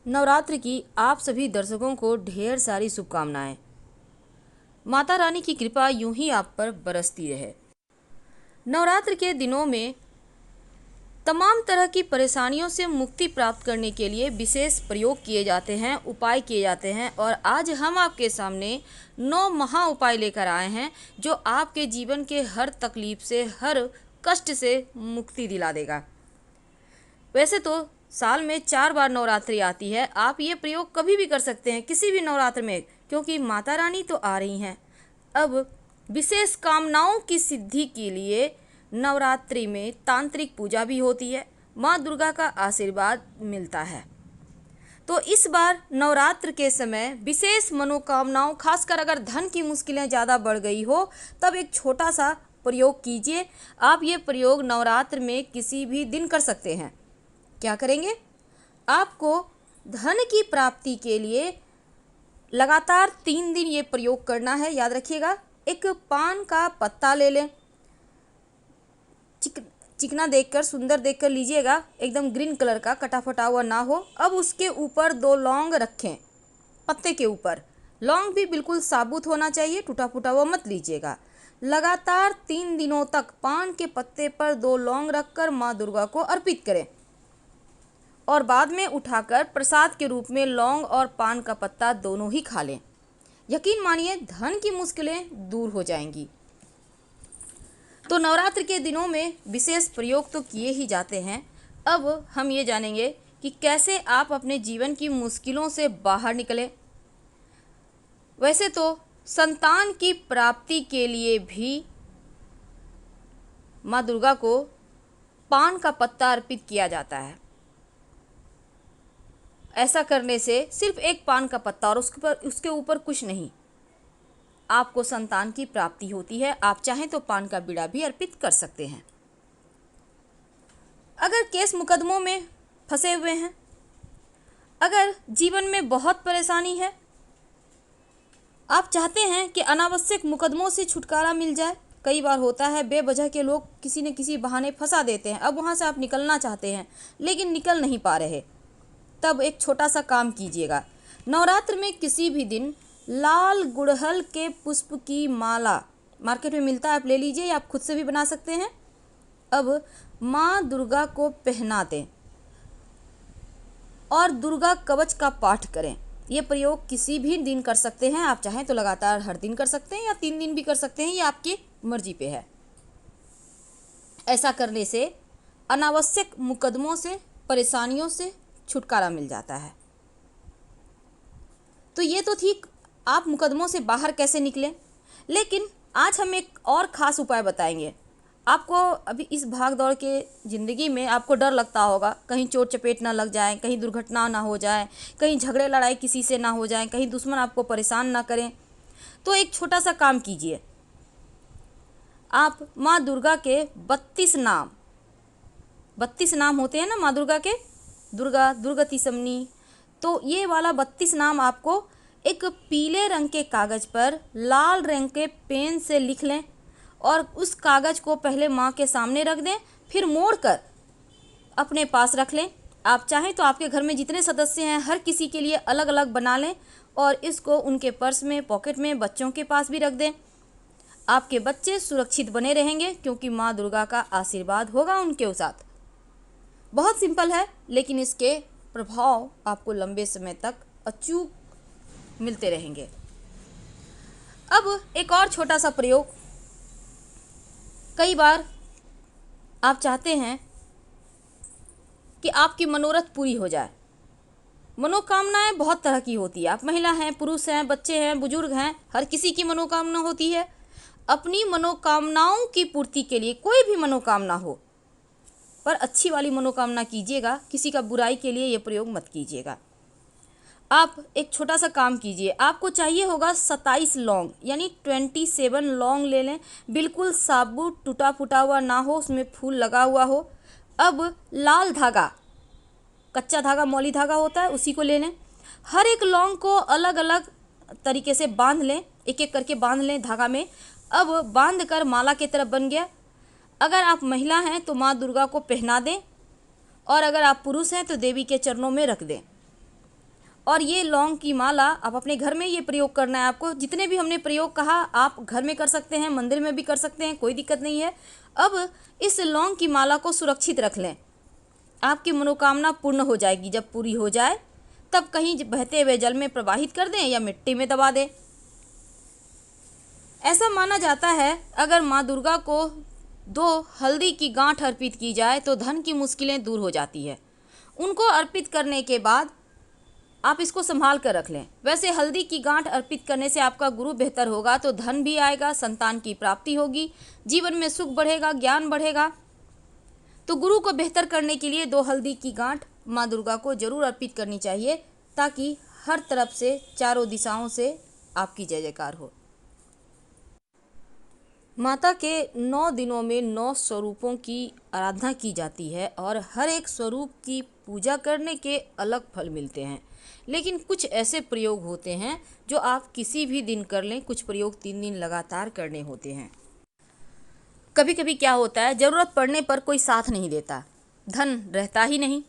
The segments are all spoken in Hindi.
नवरात्र की आप सभी दर्शकों को ढेर सारी शुभकामनाएं। माता रानी की कृपा यूं ही आप पर बरसती रहे। नवरात्र के दिनों में तमाम तरह की परेशानियों से मुक्ति प्राप्त करने के लिए विशेष प्रयोग किए जाते हैं, उपाय किए जाते हैं। और आज हम आपके सामने 9 महा उपाय लेकर आए हैं जो आपके जीवन के हर तकलीफ से, हर कष्ट से मुक्ति दिला देगा। वैसे तो साल में 4 बार नवरात्रि आती है। आप ये प्रयोग कभी भी कर सकते हैं, किसी भी नवरात्र में, क्योंकि माता रानी तो आ रही हैं। अब विशेष कामनाओं की सिद्धि के लिए नवरात्रि में तांत्रिक पूजा भी होती है, माँ दुर्गा का आशीर्वाद मिलता है। तो इस बार नवरात्र के समय विशेष मनोकामनाओं, खासकर अगर धन की मुश्किलें ज़्यादा बढ़ गई हो, तब एक छोटा सा प्रयोग कीजिए। आप ये प्रयोग नवरात्र में किसी भी दिन कर सकते हैं। क्या करेंगे? आपको धन की प्राप्ति के लिए लगातार 3 दिन ये प्रयोग करना है। याद रखिएगा, एक पान का पत्ता ले लें, चिकना देखकर, सुंदर देखकर लीजिएगा, एकदम ग्रीन कलर का, कटा फटा हुआ ना हो। अब उसके ऊपर 2 लौंग रखें, पत्ते के ऊपर। लौंग भी बिल्कुल साबुत होना चाहिए, टूटा फूटा हुआ मत लीजिएगा। लगातार 3 दिनों तक पान के पत्ते पर 2 लौंग रखकर माँ दुर्गा को अर्पित करें और बाद में उठाकर प्रसाद के रूप में लौंग और पान का पत्ता दोनों ही खा लें। यकीन मानिए, धन की मुश्किलें दूर हो जाएंगी। तो नवरात्र के दिनों में विशेष प्रयोग तो किए ही जाते हैं। अब हम ये जानेंगे कि कैसे आप अपने जीवन की मुश्किलों से बाहर निकलें। वैसे तो संतान की प्राप्ति के लिए भी माँ दुर्गा को पान का पत्ता अर्पित किया जाता है। ऐसा करने से सिर्फ एक पान का पत्ता और उसके ऊपर कुछ नहीं, आपको संतान की प्राप्ति होती है। आप चाहें तो पान का बीड़ा भी अर्पित कर सकते हैं। अगर केस मुकदमों में फंसे हुए हैं, अगर जीवन में बहुत परेशानी है, आप चाहते हैं कि अनावश्यक मुकदमों से छुटकारा मिल जाए। कई बार होता है बेवजह के लोग किसी न किसी बहाने फंसा देते हैं। अब वहाँ से आप निकलना चाहते हैं लेकिन निकल नहीं पा रहे, तब एक छोटा सा काम कीजिएगा। नवरात्र में किसी भी दिन लाल गुड़हल के पुष्प की माला मार्केट में मिलता है, आप ले लीजिए, या आप खुद से भी बना सकते हैं। अब माँ दुर्गा को पहना दें और दुर्गा कवच का पाठ करें। ये प्रयोग किसी भी दिन कर सकते हैं। आप चाहें तो लगातार हर दिन कर सकते हैं या 3 दिन भी कर सकते हैं, ये आपकी मर्जी पे है। ऐसा करने से अनावश्यक मुकदमों से, परेशानियों से छुटकारा मिल जाता है। तो ये तो ठीक, आप मुकदमों से बाहर कैसे निकलें। लेकिन आज हम एक और ख़ास उपाय बताएंगे। आपको अभी इस भाग दौड़ के ज़िंदगी में आपको डर लगता होगा, कहीं चोट चपेट ना लग जाए, कहीं दुर्घटना ना हो जाए, कहीं झगड़े लड़ाई किसी से ना हो जाए, कहीं दुश्मन आपको परेशान ना करें। तो एक छोटा सा काम कीजिए। आप माँ दुर्गा के 32 नाम होते हैं ना माँ दुर्गा के, दुर्गा, दुर्गति समनी। तो ये वाला 32 नाम आपको एक पीले रंग के कागज़ पर लाल रंग के पेन से लिख लें और उस कागज़ को पहले माँ के सामने रख दें, फिर मोड़कर अपने पास रख लें। आप चाहें तो आपके घर में जितने सदस्य हैं हर किसी के लिए अलग अलग बना लें और इसको उनके पर्स में, पॉकेट में, बच्चों के पास भी रख दें। आपके बच्चे सुरक्षित बने रहेंगे क्योंकि माँ दुर्गा का आशीर्वाद होगा उनके साथ। बहुत सिंपल है, लेकिन इसके प्रभाव आपको लंबे समय तक अचूक मिलते रहेंगे। अब एक और छोटा सा प्रयोग। कई बार आप चाहते हैं कि आपकी मनोरथ पूरी हो जाए। मनोकामनाएं बहुत तरह की होती है। आप महिला हैं, पुरुष हैं, बच्चे हैं, बुजुर्ग हैं, हर किसी की मनोकामना होती है। अपनी मनोकामनाओं की पूर्ति के लिए कोई भी मनोकामना हो, पर अच्छी वाली मनोकामना कीजिएगा, किसी का बुराई के लिए ये प्रयोग मत कीजिएगा। आप एक छोटा सा काम कीजिए। आपको चाहिए होगा 27 लौंग, यानी 27 लौंग ले लें। बिल्कुल साबुत, टूटा फूटा हुआ ना हो, उसमें फूल लगा हुआ हो। अब लाल धागा, कच्चा धागा, मौली धागा होता है, उसी को ले लें। हर एक लौंग को अलग अलग तरीके से बांध लें, एक एक करके बांध लें धागा में। अब बांध कर माला की तरफ बन गया। अगर आप महिला हैं तो माँ दुर्गा को पहना दें और अगर आप पुरुष हैं तो देवी के चरणों में रख दें। और ये लौंग की माला आप अपने घर में ये प्रयोग करना है आपको। जितने भी हमने प्रयोग कहा आप घर में कर सकते हैं, मंदिर में भी कर सकते हैं, कोई दिक्कत नहीं है। अब इस लौंग की माला को सुरक्षित रख लें, आपकी मनोकामना पूर्ण हो जाएगी। जब पूरी हो जाए तब कहीं बहते हुए जल में प्रवाहित कर दें या मिट्टी में दबा दें। ऐसा माना जाता है अगर माँ दुर्गा को 2 हल्दी की गांठ अर्पित की जाए तो धन की मुश्किलें दूर हो जाती है। उनको अर्पित करने के बाद आप इसको संभाल कर रख लें। वैसे हल्दी की गांठ अर्पित करने से आपका गुरु बेहतर होगा तो धन भी आएगा, संतान की प्राप्ति होगी, जीवन में सुख बढ़ेगा, ज्ञान बढ़ेगा। तो गुरु को बेहतर करने के लिए 2 हल्दी की गांठ माँ दुर्गा को जरूर अर्पित करनी चाहिए, ताकि हर तरफ से, चारों दिशाओं से आपकी जय जयकार हो। माता के 9 दिनों में 9 स्वरूपों की आराधना की जाती है और हर एक स्वरूप की पूजा करने के अलग फल मिलते हैं। लेकिन कुछ ऐसे प्रयोग होते हैं जो आप किसी भी दिन कर लें, कुछ प्रयोग 3 दिन लगातार करने होते हैं। कभी कभी क्या होता है, ज़रूरत पड़ने पर कोई साथ नहीं देता, धन रहता ही नहीं।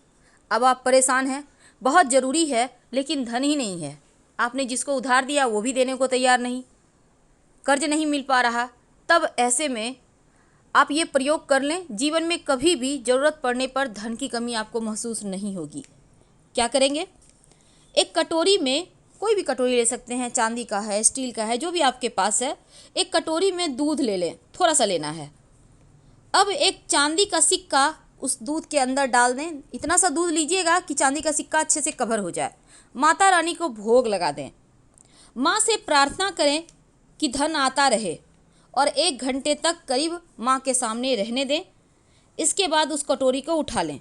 अब आप परेशान हैं, बहुत ज़रूरी है लेकिन धन ही नहीं है। आपने जिसको उधार दिया वो भी देने को तैयार नहीं, कर्ज नहीं मिल पा रहा। तब ऐसे में आप ये प्रयोग कर लें, जीवन में कभी भी ज़रूरत पड़ने पर धन की कमी आपको महसूस नहीं होगी। क्या करेंगे, एक कटोरी में, कोई भी कटोरी ले सकते हैं, चांदी का है, स्टील का है, जो भी आपके पास है, एक कटोरी में दूध ले लें, थोड़ा सा लेना है। अब एक चांदी का सिक्का उस दूध के अंदर डाल दें। इतना सा दूध लीजिएगा कि चांदी का सिक्का अच्छे से कवर हो जाए। माता रानी को भोग लगा दें, माँ से प्रार्थना करें कि धन आता रहे और 1 घंटे तक करीब माँ के सामने रहने दें। इसके बाद उस कटोरी को उठा लें,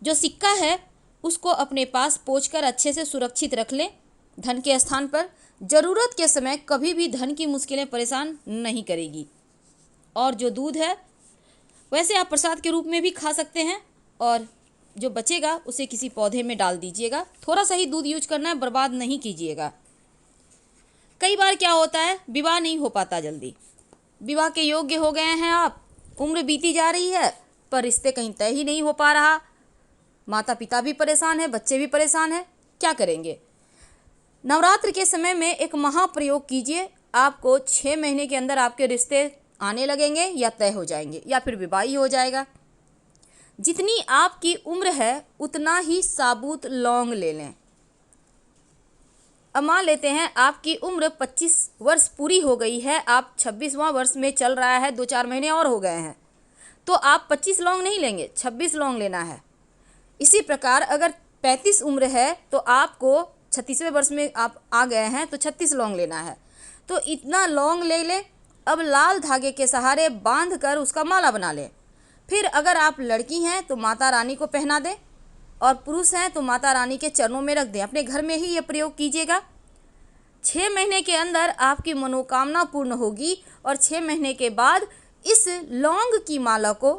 जो सिक्का है उसको अपने पास पोंछकर अच्छे से सुरक्षित रख लें धन के स्थान पर। ज़रूरत के समय कभी भी धन की मुश्किलें परेशान नहीं करेगी। और जो दूध है वैसे आप प्रसाद के रूप में भी खा सकते हैं, और जो बचेगा उसे किसी पौधे में डाल दीजिएगा। थोड़ा सा ही दूध यूज करना है, बर्बाद नहीं कीजिएगा। कई बार क्या होता है, विवाह नहीं हो पाता जल्दी, विवाह के योग्य हो गए हैं आप, उम्र बीती जा रही है पर रिश्ते कहीं तय ही नहीं हो पा रहा। माता पिता भी परेशान है, बच्चे भी परेशान हैं, क्या करेंगे। नवरात्र के समय में एक महाप्रयोग कीजिए, आपको 6 महीने के अंदर आपके रिश्ते आने लगेंगे या तय हो जाएंगे या फिर विवाह ही हो जाएगा। जितनी आपकी उम्र है उतना ही साबुत लौंग ले लें। अब मान लेते हैं आपकी उम्र 25 वर्ष पूरी हो गई है, आप 26वां वर्ष में चल रहा है, 2-4 महीने और हो गए हैं, तो आप 25 लौंग नहीं लेंगे, 26 लौंग लेना है। इसी प्रकार अगर 35 उम्र है तो आपको 36वें वर्ष में आप आ गए हैं तो 36 लौंग लेना है। तो इतना लौंग ले लें। अब लाल धागे के सहारे बांध कर उसका माला बना लें। फिर अगर आप लड़की हैं तो माता रानी को पहना दें, और पुरुष हैं तो माता रानी के चरणों में रख दें। अपने घर में ही ये प्रयोग कीजिएगा। 6 महीने के अंदर आपकी मनोकामना पूर्ण होगी, और 6 महीने के बाद इस लौंग की माला को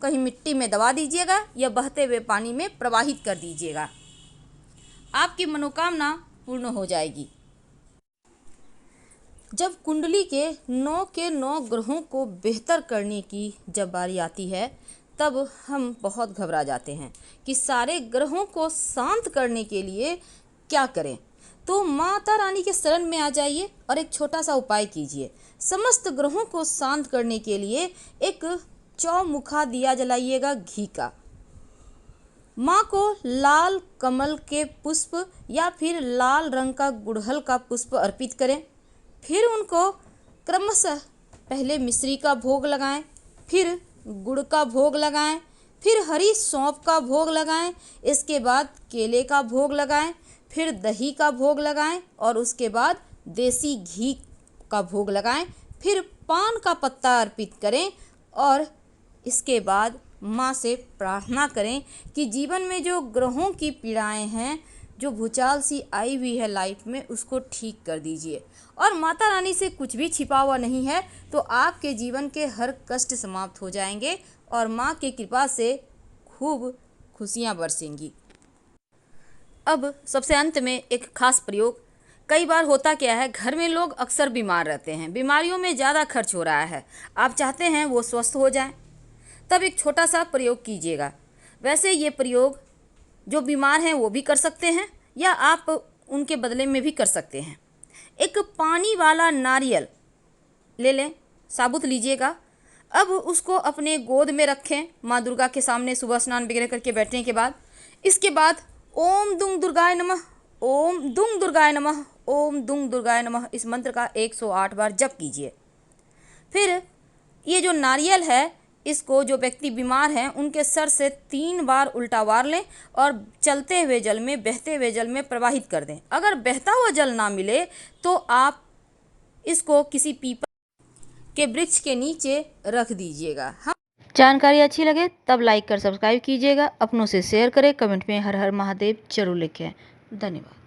कहीं मिट्टी में दबा दीजिएगा या बहते हुए पानी में प्रवाहित कर दीजिएगा। आपकी मनोकामना पूर्ण हो जाएगी। जब कुंडली के 9 के 9 ग्रहों को बेहतर करने की जब बारी आती है तब हम बहुत घबरा जाते हैं कि सारे ग्रहों को शांत करने के लिए क्या करें। तो माता रानी के शरण में आ जाइए और एक छोटा सा उपाय कीजिए। समस्त ग्रहों को शांत करने के लिए एक चौमुखा दिया जलाइएगा घी का। माँ को लाल कमल के पुष्प या फिर लाल रंग का गुड़हल का पुष्प अर्पित करें। फिर उनको क्रमशः पहले मिश्री का भोग लगाएं, फिर गुड़ का भोग लगाएं, फिर हरी सौंफ का भोग लगाएं, इसके बाद केले का भोग लगाएं, फिर दही का भोग लगाएं और उसके बाद देसी घी का भोग लगाएं, फिर पान का पत्ता अर्पित करें और इसके बाद माँ से प्रार्थना करें कि जीवन में जो ग्रहों की पीड़ाएं हैं, जो भूचाल सी आई हुई है लाइफ में, उसको ठीक कर दीजिए। और माता रानी से कुछ भी छिपा हुआ नहीं है, तो आपके जीवन के हर कष्ट समाप्त हो जाएंगे और माँ की कृपा से खूब खुशियाँ बरसेंगी। अब सबसे अंत में एक खास प्रयोग। कई बार होता क्या है, घर में लोग अक्सर बीमार रहते हैं, बीमारियों में ज़्यादा खर्च हो रहा है, आप चाहते हैं वो स्वस्थ हो जाएं, तब एक छोटा सा प्रयोग कीजिएगा। वैसे ये प्रयोग जो बीमार हैं वो भी कर सकते हैं, या आप उनके बदले में भी कर सकते हैं। एक पानी वाला नारियल ले लें, साबुत लीजिएगा। अब उसको अपने गोद में रखें माँ दुर्गा के सामने सुबह स्नान वगैरह करके बैठने के बाद। इसके बाद ओम दुंग दुर्गाय नमः, ओम दुंग दुर्गाय नमः, ओम दुंग दुर्गाय नमः इस मंत्र का 108 बार जप कीजिए। फिर ये जो नारियल है, इसको जो व्यक्ति बीमार हैं उनके सर से 3 बार उल्टा वार लें और चलते हुए जल में, बहते हुए जल में प्रवाहित कर दें। अगर बहता हुआ जल ना मिले तो आप इसको किसी पीपल के वृक्ष के नीचे रख दीजिएगा। जानकारी अच्छी लगे तब लाइक कर सब्सक्राइब कीजिएगा, अपनों से शेयर करें, कमेंट में हर हर महादेव जरूर लिखें। धन्यवाद।